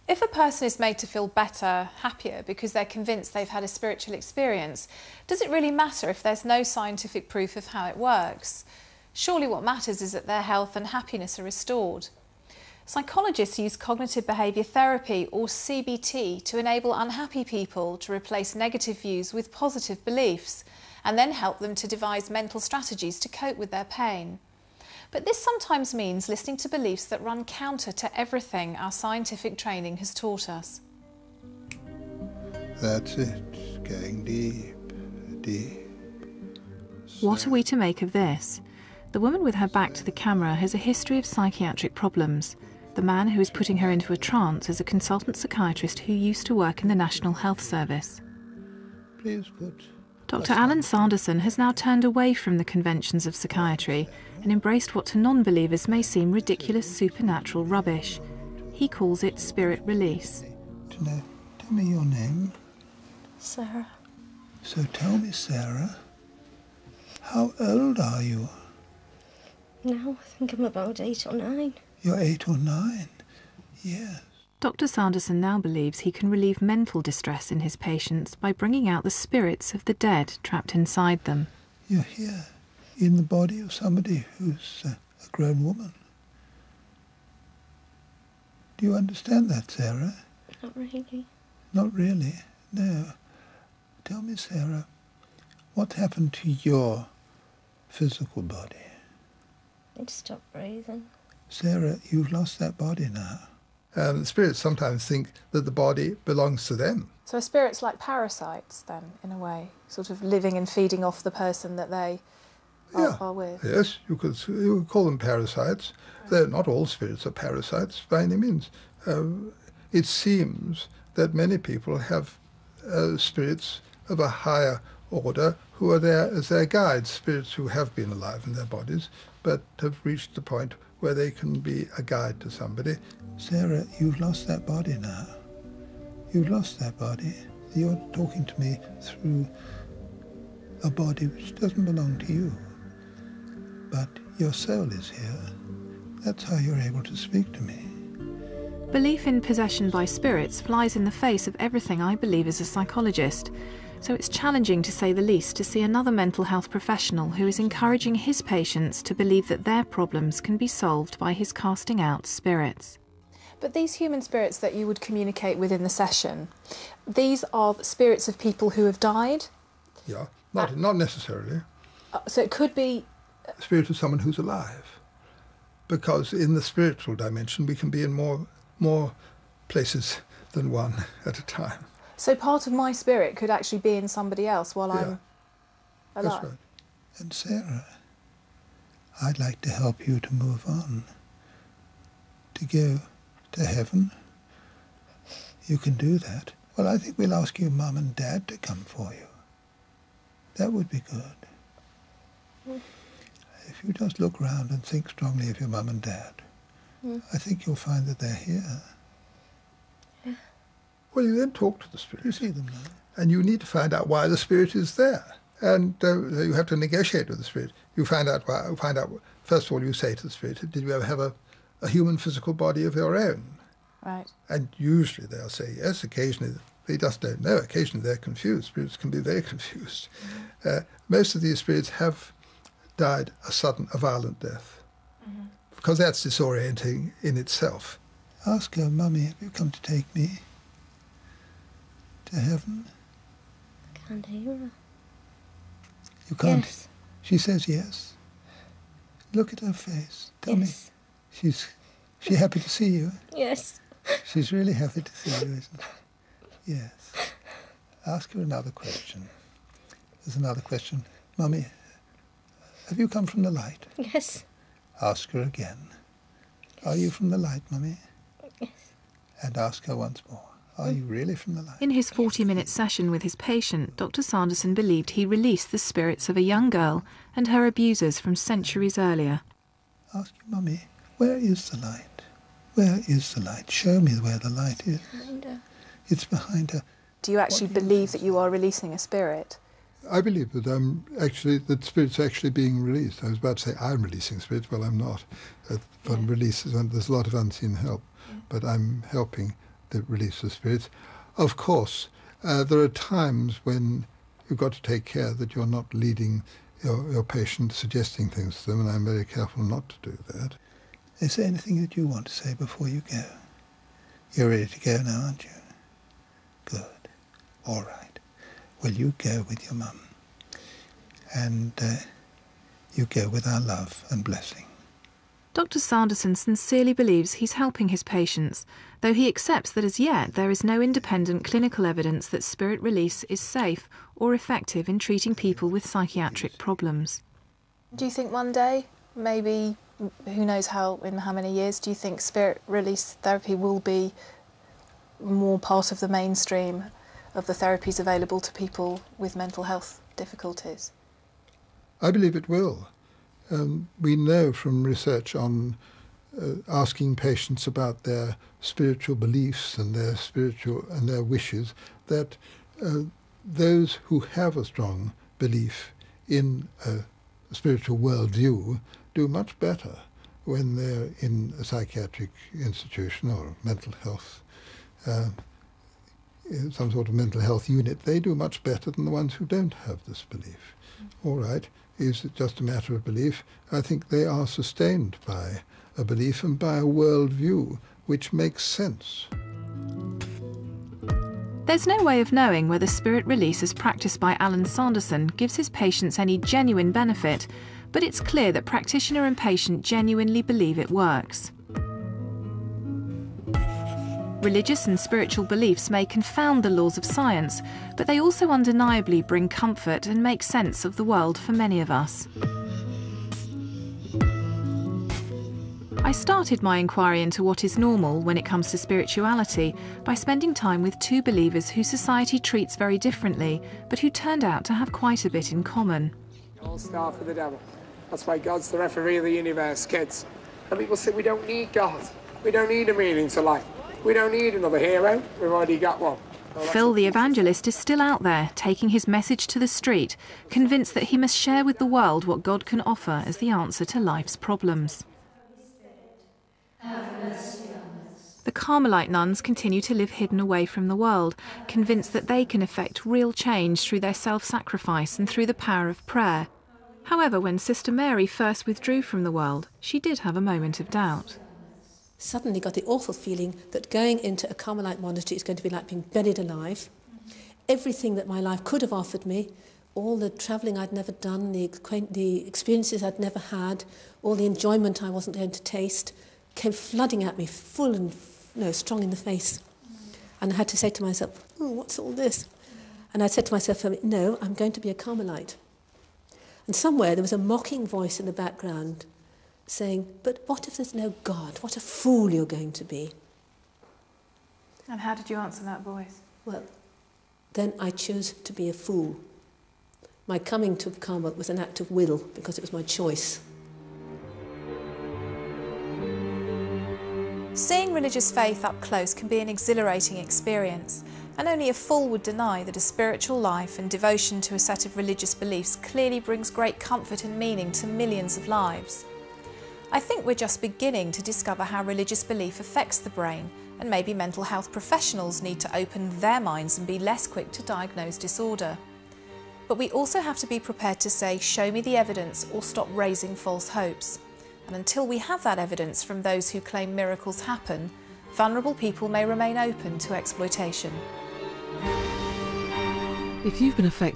If a person is made to feel better, happier, because they're convinced they've had a spiritual experience, does it really matter if there's no scientific proof of how it works? Surely what matters is that their health and happiness are restored. Psychologists use cognitive behaviour therapy, or CBT, to enable unhappy people to replace negative views with positive beliefs, and then help them to devise mental strategies to cope with their pain. But this sometimes means listening to beliefs that run counter to everything our scientific training has taught us. That's it, going deep, deep. What are we to make of this? The woman with her back to the camera has a history of psychiatric problems. The man who is putting her into a trance is a consultant psychiatrist who used to work in the National Health Service. Please put... Dr. Alan Sanderson has now turned away from the conventions of psychiatry and embraced what to non-believers may seem ridiculous supernatural rubbish. He calls it spirit release. Tell me your name. Sarah. So tell me, Sarah, how old are you? Now I think I'm about 8 or 9. You're 8 or 9? Yes. Dr. Sanderson now believes he can relieve mental distress in his patients by bringing out the spirits of the dead trapped inside them. You're here, in the body of somebody who's a grown woman. Do you understand that, Sarah? Not really. Not really? No. Tell me, Sarah, what happened to your physical body? It stopped breathing. Sarah, you've lost that body now. Spirits sometimes think that the body belongs to them. So are spirits like parasites then, in a way, sort of living and feeding off the person that they are with? Yes, you could call them parasites. They're not all spirits are parasites by any means. It seems that many people have spirits of a higher order who are there as their guides, spirits who have been alive in their bodies but have reached the point where they can be a guide to somebody. Sarah, you've lost that body now. You've lost that body. You're talking to me through a body which doesn't belong to you. But your soul is here. That's how you're able to speak to me. Belief in possession by spirits flies in the face of everything I believe as a psychologist. So it's challenging, to say the least, to see another mental health professional who is encouraging his patients to believe that their problems can be solved by his casting out spirits. But these human spirits that you would communicate with in the session, these are spirits of people who have died? Yeah, not necessarily. So it could be... Spirit of someone who's alive. Because in the spiritual dimension we can be in more places than one at a time. So part of my spirit could actually be in somebody else while I'm alive? That's right. And Sarah, I'd like to help you to move on, to go to heaven. You can do that. Well, I think we'll ask your mum and dad to come for you. That would be good. If you just look round and think strongly of your mum and dad, I think you'll find that they're here. Well, you then talk to the spirit. You see them now. And you need to find out why the spirit is there. And you have to negotiate with the spirit. You find out, first of all, you say to the spirit, did you ever have a human physical body of your own? Right. And usually they'll say yes. Occasionally they just don't know. Occasionally they're confused. Spirits can be very confused. Most of these spirits have died a violent death. Because that's disorienting in itself. Ask her, Mummy, have you come to take me to heaven? I can't hear her. You can't? Yes. She says yes. Look at her face. Tell me. Yes. She happy to see you? Yes. She's really happy to see you, isn't she? Yes. Ask her another question. There's another question. Mummy, have you come from the light? Yes. Ask her again. Are you from the light, Mummy? Yes. And ask her once more. Are you really from the light? In his 40-minute session with his patient, Dr. Sanderson believed he released the spirits of a young girl and her abusers from centuries earlier. Ask your Mummy, where is the light? Where is the light? Show me where the light is. Behind her. It's behind her. Do you actually believe that you are releasing a spirit? I believe that spirit's actually being released. I was about to say I'm releasing spirits. Well, I'm not. Releases, there's a lot of unseen help, but I'm helping the release of spirits. Of course, there are times when you've got to take care that you're not leading your patient, suggesting things to them, and I'm very careful not to do that. Is there anything that you want to say before you go? You're ready to go now, aren't you? Good. All right. Well, you go with your mum. And you go with our love and blessing. Dr. Sanderson sincerely believes he's helping his patients, though he accepts that as yet there is no independent clinical evidence that spirit release is safe or effective in treating people with psychiatric problems. Do you think one day, maybe, who knows in how many years, do you think spirit release therapy will be more part of the mainstream of the therapies available to people with mental health difficulties? I believe it will. We know from research on asking patients about their spiritual beliefs and their wishes that those who have a strong belief in a spiritual worldview do much better when they're in a psychiatric institution or mental health, some sort of mental health unit. They do much better than the ones who don't have this belief. All right. Is it just a matter of belief? I think they are sustained by a belief and by a worldview which makes sense. There's no way of knowing whether spirit release as practiced by Alan Sanderson gives his patients any genuine benefit, but it's clear that practitioner and patient genuinely believe it works. Religious and spiritual beliefs may confound the laws of science, but they also undeniably bring comfort and make sense of the world for many of us. I started my inquiry into what is normal when it comes to spirituality by spending time with two believers who society treats very differently, but who turned out to have quite a bit in common. All star for the devil. That's why God's the referee of the universe, kids. And people say we don't need God. We don't need a meaning to life. We don't need another hero, we've already got one. Phil the evangelist is still out there, taking his message to the street, convinced that he must share with the world what God can offer as the answer to life's problems. The Carmelite nuns continue to live hidden away from the world, convinced that they can effect real change through their self-sacrifice and through the power of prayer. However, when Sister Mary first withdrew from the world, she did have a moment of doubt. Suddenly got the awful feeling that going into a Carmelite monastery is going to be like being buried alive. Everything that my life could have offered me, all the travelling I'd never done, the experiences I'd never had, all the enjoyment I wasn't going to taste, came flooding at me full and strong in the face. And I had to say to myself, oh, what's all this? And I said to myself, no, I'm going to be a Carmelite. And somewhere there was a mocking voice in the background saying, but what if there's no God? What a fool you're going to be. And how did you answer that voice? Well, then I chose to be a fool. My coming to Carmel was an act of will because it was my choice. Seeing religious faith up close can be an exhilarating experience, and only a fool would deny that a spiritual life and devotion to a set of religious beliefs clearly brings great comfort and meaning to millions of lives. I think we're just beginning to discover how religious belief affects the brain, and maybe mental health professionals need to open their minds and be less quick to diagnose disorder. But we also have to be prepared to say, show me the evidence or stop raising false hopes. And until we have that evidence from those who claim miracles happen, vulnerable people may remain open to exploitation. If you've been affected